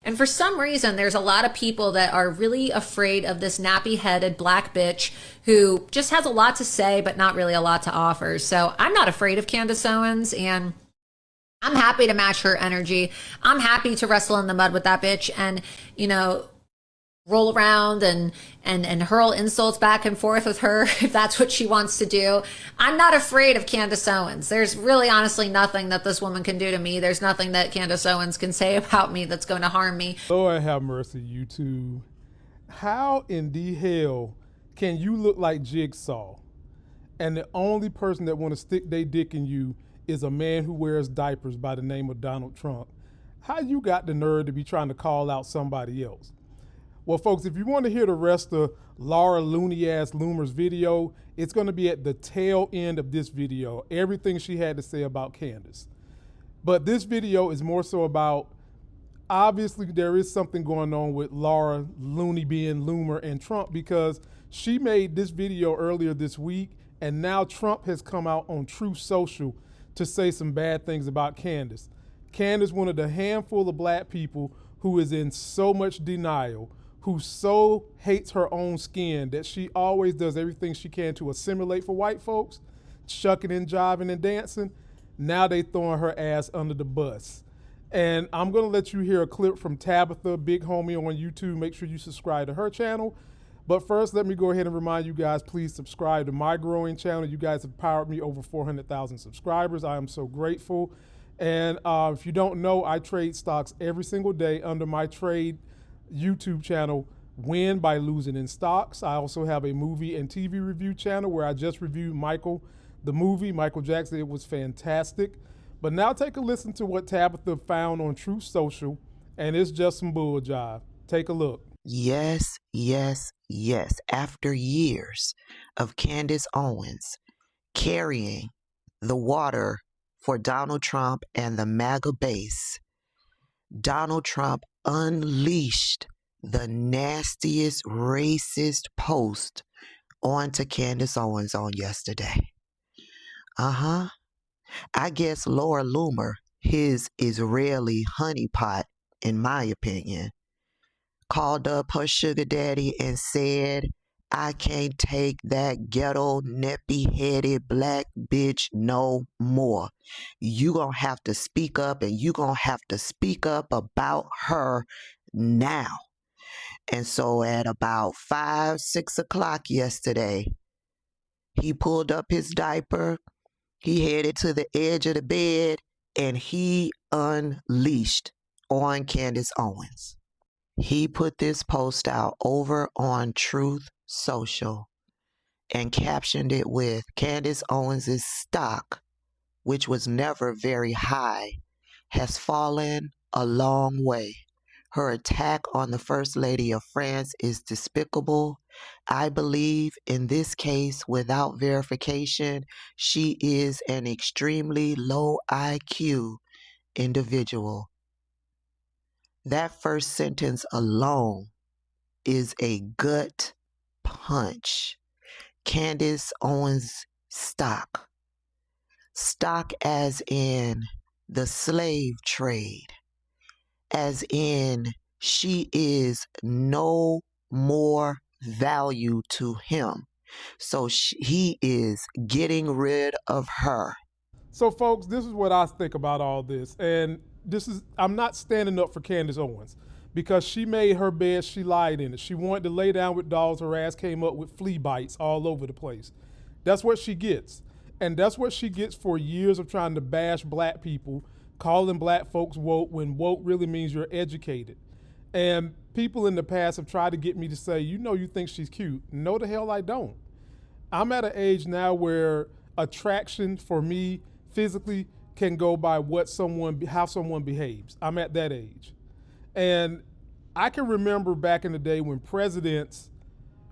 And for some reason, there's a lot of people that are really afraid of this nappy headed black bitch who just has a lot to say, but not really a lot to offer. So I'm not afraid of Candace Owens, and I'm happy to match her energy. I'm happy to wrestle in the mud with that bitch and, you know, roll around and hurl insults back and forth with her if that's what she wants to do. I'm not afraid of Candace Owens. There's really honestly nothing that this woman can do to me. There's nothing that Candace Owens can say about me that's going to harm me. Lord have mercy, you two. How in the hell can you look like Jigsaw and the only person that want to stick their dick in you is a man who wears diapers by the name of Donald Trump? How you got the nerve to be trying to call out somebody else? Well, folks, if you want to hear the rest of Laura Loomer's video, it's going to be at the tail end of this video, everything she had to say about Candace. But this video is more so about, obviously there is something going on with Laura Looney being Loomer and Trump, because she made this video earlier this week, and now Trump has come out on Truth Social to say some bad things about Candace. Candace, one of the handful of black people who is in so much denial, who so hates her own skin that she always does everything she can to assimilate for white folks, shucking and jiving and dancing. Now they throwing her ass under the bus. And I'm gonna let you hear a clip from Tabitha, big homie on YouTube. Make sure you subscribe to her channel. But first, let me go ahead and remind you guys, please subscribe to my growing channel. You guys have powered me over 400,000 subscribers. I am so grateful. And if you don't know, I trade stocks every single day under my trade YouTube channel, Win by Losing in Stocks. I also have a movie and TV review channel where I just reviewed Michael, the movie, Michael Jackson. It was fantastic. But now take a listen to what Tabitha found on Truth Social, and it's just some bull jive. Take a look. Yes, yes, yes. After years of Candace Owens carrying the water for Donald Trump and the MAGA base, Donald Trump unleashed the nastiest racist post onto Candace Owens on yesterday. I guess Laura Loomer, his Israeli honeypot, in my opinion, called up her sugar daddy and said, I can't take that ghetto, nappy-headed black bitch no more. You gonna have to speak up, and you gonna have to speak up about her now. And so at about 5, 6 o'clock yesterday, he pulled up his diaper, he headed to the edge of the bed, and he unleashed on Candace Owens. He put this post out over on Truth Social and captioned it with, Candace Owens' stock, which was never very high, has fallen a long way. Her attack on the First Lady of France is despicable. I believe in this case, without verification, she is an extremely low IQ individual. That first sentence alone is a gut punch. Candace Owens stock. Stock as in the slave trade. As in she is no more value to him. So he is getting rid of her. So folks, this is what I think about all this. And I'm not standing up for Candace Owens because she made her bed, she lied in it. She wanted to lay down with dogs, her ass came up with flea bites all over the place. That's what she gets. And that's what she gets for years of trying to bash black people, calling black folks woke when woke really means you're educated. And people in the past have tried to get me to say, you think she's cute. No, the hell I don't. I'm at an age now where attraction for me physically can go by how someone behaves. I'm at that age. And I can remember back in the day when presidents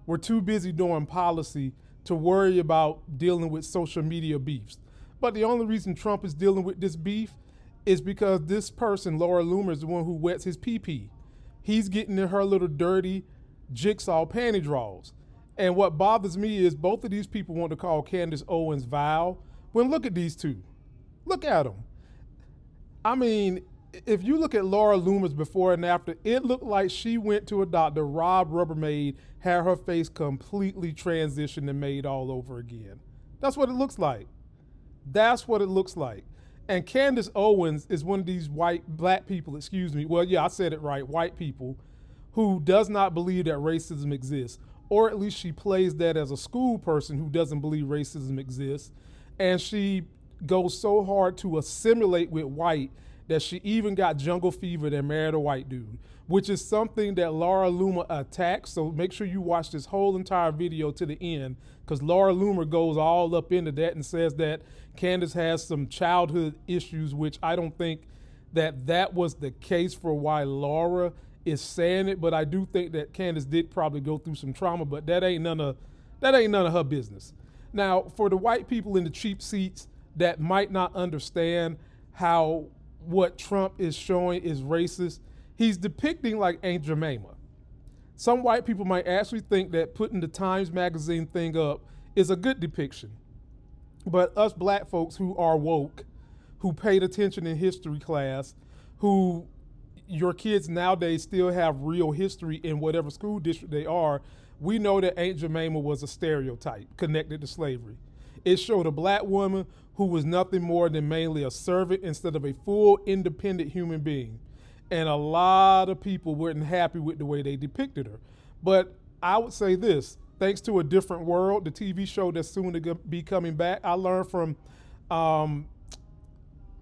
were too busy doing policy to worry about dealing with social media beefs. But the only reason Trump is dealing with this beef is because this person, Laura Loomer, is the one who wets his pee-pee. He's getting in her little dirty jigsaw panty drawers. And what bothers me is both of these people want to call Candace Owens vile. When look at these two. Look at them. I mean, if you look at Laura Loomer's before and after, it looked like she went to a doctor, Rob Rubbermaid, had her face completely transitioned and made all over again. That's what it looks like. That's what it looks like. And Candace Owens is one of these black people, well, yeah, I said it right, white people, who does not believe that racism exists, or at least she plays that as a school person who doesn't believe racism exists. And she goes so hard to assimilate with white that she even got jungle fever and married a white dude, which is something that Laura Loomer attacks. So make sure you watch this whole entire video to the end, because Laura Loomer goes all up into that and says that Candace has some childhood issues, which I don't think that was the case for why Laura is saying it. But I do think that Candace did probably go through some trauma, but that ain't none of her business. Now, for the white people in the cheap seats that might not understand how what Trump is showing is racist, he's depicting like Aunt Jemima. Some white people might actually think that putting the Times Magazine thing up is a good depiction. But us black folks who are woke, who paid attention in history class, who your kids nowadays still have real history in whatever school district they are, we know that Aunt Jemima was a stereotype connected to slavery. It showed a black woman who was nothing more than mainly a servant instead of a full independent human being. And a lot of people weren't happy with the way they depicted her. But I would say this, thanks to A Different World, the TV show that's soon to be coming back, I learned from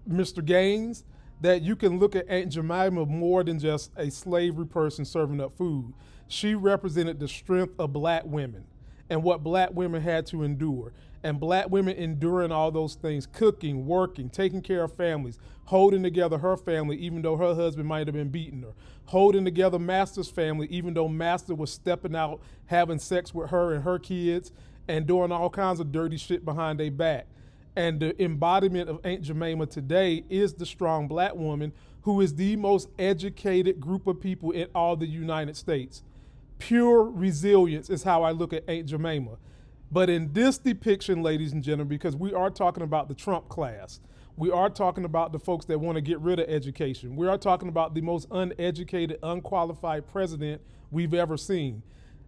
Mr. Gaines that you can look at Aunt Jemima more than just a slavery person serving up food. She represented the strength of black women and what black women had to endure. And black women enduring all those things, cooking, working, taking care of families, holding together her family even though her husband might have been beating her, holding together Master's family even though Master was stepping out, having sex with her and her kids, and doing all kinds of dirty shit behind their back. And the embodiment of Aunt Jemima today is the strong black woman who is the most educated group of people in all the United States. Pure resilience is how I look at Aunt Jemima. But in this depiction, ladies and gentlemen, because we are talking about the Trump class, we are talking about the folks that want to get rid of education, we are talking about the most uneducated, unqualified president we've ever seen.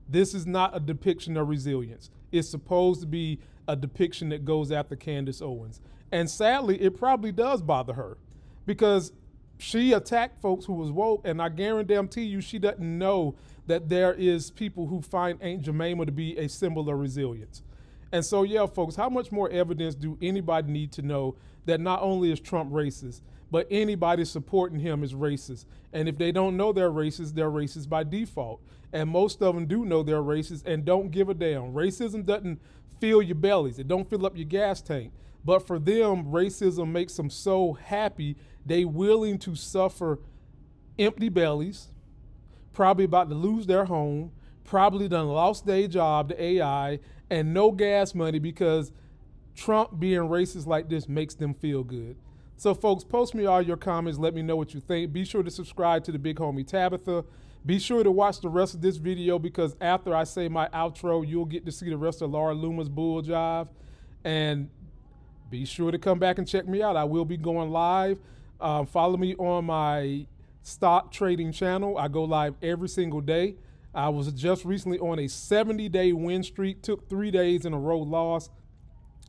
This is not a depiction of resilience. It's supposed to be a depiction that goes after Candace Owens. And sadly, it probably does bother her because she attacked folks who was woke, and I guarantee you she doesn't know that there is people who find Aunt Jemima to be a symbol of resilience. And so, yeah, folks, how much more evidence do anybody need to know that not only is Trump racist, but anybody supporting him is racist? And if they don't know they're racist by default. And most of them do know they're racist and don't give a damn. Racism doesn't fill your bellies. It don't fill up your gas tank. But for them, racism makes them so happy, they willing to suffer empty bellies, probably about to lose their home, probably done lost their job to AI, and no gas money because Trump being racist like this makes them feel good. So folks, post me all your comments. Let me know what you think. Be sure to subscribe to the big homie Tabitha. Be sure to watch the rest of this video because after I say my outro, you'll get to see the rest of Laura Loomer's bull jive. And be sure to come back and check me out. I will be going live. Follow me on my stock trading channel. I go live every single day. I was just recently on a 70-day win streak, took 3 days in a row loss.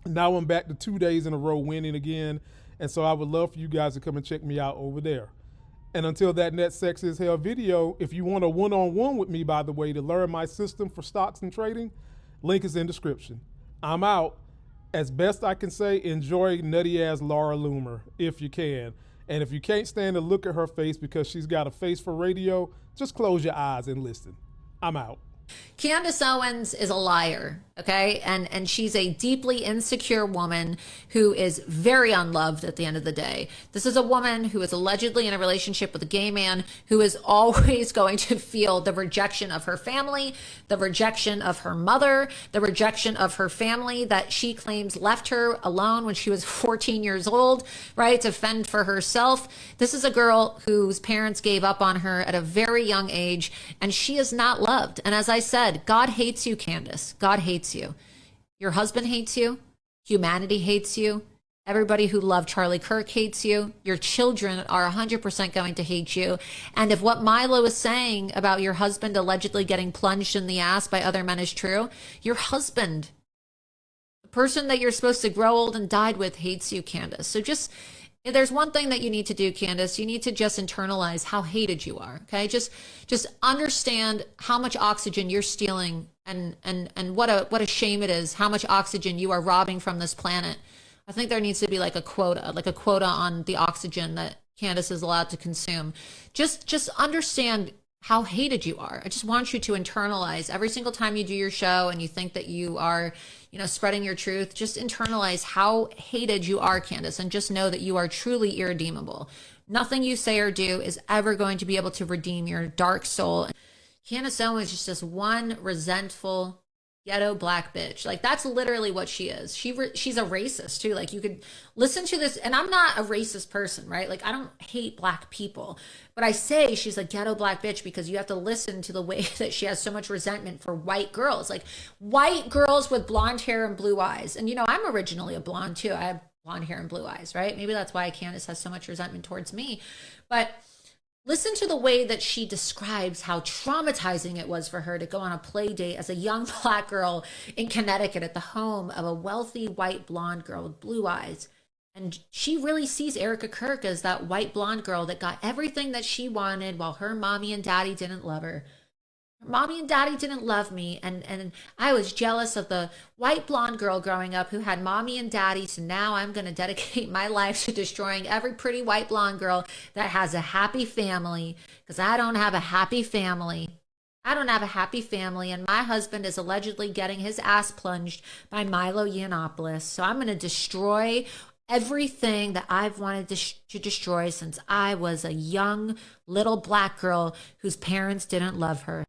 Now I'm back to 2 days in a row winning again. And so I would love for you guys to come and check me out over there. And until that next Sexy as Hell video, if you want a one-on-one with me, by the way, to learn my system for stocks and trading, link is in description. I'm out. As best I can say, enjoy nutty ass Laura Loomer if you can. And if you can't stand to look at her face because she's got a face for radio, just close your eyes and listen. I'm out. Candace Owens is a liar, okay? And she's a deeply insecure woman who is very unloved at the end of the day. This is a woman who is allegedly in a relationship with a gay man who is always going to feel the rejection of her family, the rejection of her mother, the rejection of her family that she claims left her alone when she was 14 years old, right, to fend for herself. This is a girl whose parents gave up on her at a very young age, and she is not loved. And as I said, God hates you, Candace. God hates you. Your husband hates you. Humanity hates you. Everybody who loved Charlie Kirk hates you. Your children are 100% going to hate you. And if what Milo is saying about your husband allegedly getting plunged in the ass by other men is true, your husband, the person that you're supposed to grow old and died with, hates you, Candace. So just, if there's one thing that you need to do, Candace, you need to just internalize how hated you are. Okay, just understand how much oxygen you're stealing, and what a shame it is how much oxygen you are robbing from this planet. I think there needs to be like a quota on the oxygen that Candace is allowed to consume. Just understand how hated you are. I just want you to internalize every single time you do your show and you think that you are, spreading your truth. Just internalize how hated you are, Candace, and just know that you are truly irredeemable. Nothing you say or do is ever going to be able to redeem your dark soul. Candace Owens is just one resentful ghetto black bitch. Like, that's literally what she is. She's a racist too. Like, you could listen to this, and I'm not a racist person, right? Like, I don't hate black people, but I say she's a ghetto black bitch because you have to listen to the way that she has so much resentment for white girls, like white girls with blonde hair and blue eyes. And I'm originally a blonde too. I have blonde hair and blue eyes, right? Maybe that's why Candace has so much resentment towards me. But listen to the way that she describes how traumatizing it was for her to go on a play date as a young black girl in Connecticut at the home of a wealthy white blonde girl with blue eyes. And she really sees Erica Kirk as that white blonde girl that got everything that she wanted while her mommy and daddy didn't love her. Mommy and daddy didn't love me, and I was jealous of the white blonde girl growing up who had mommy and daddy, so now I'm going to dedicate my life to destroying every pretty white blonde girl that has a happy family, because I don't have a happy family. I don't have a happy family, and my husband is allegedly getting his ass plunged by Milo Yiannopoulos, so I'm going to destroy everything that I've wanted to destroy since I was a young little black girl whose parents didn't love her.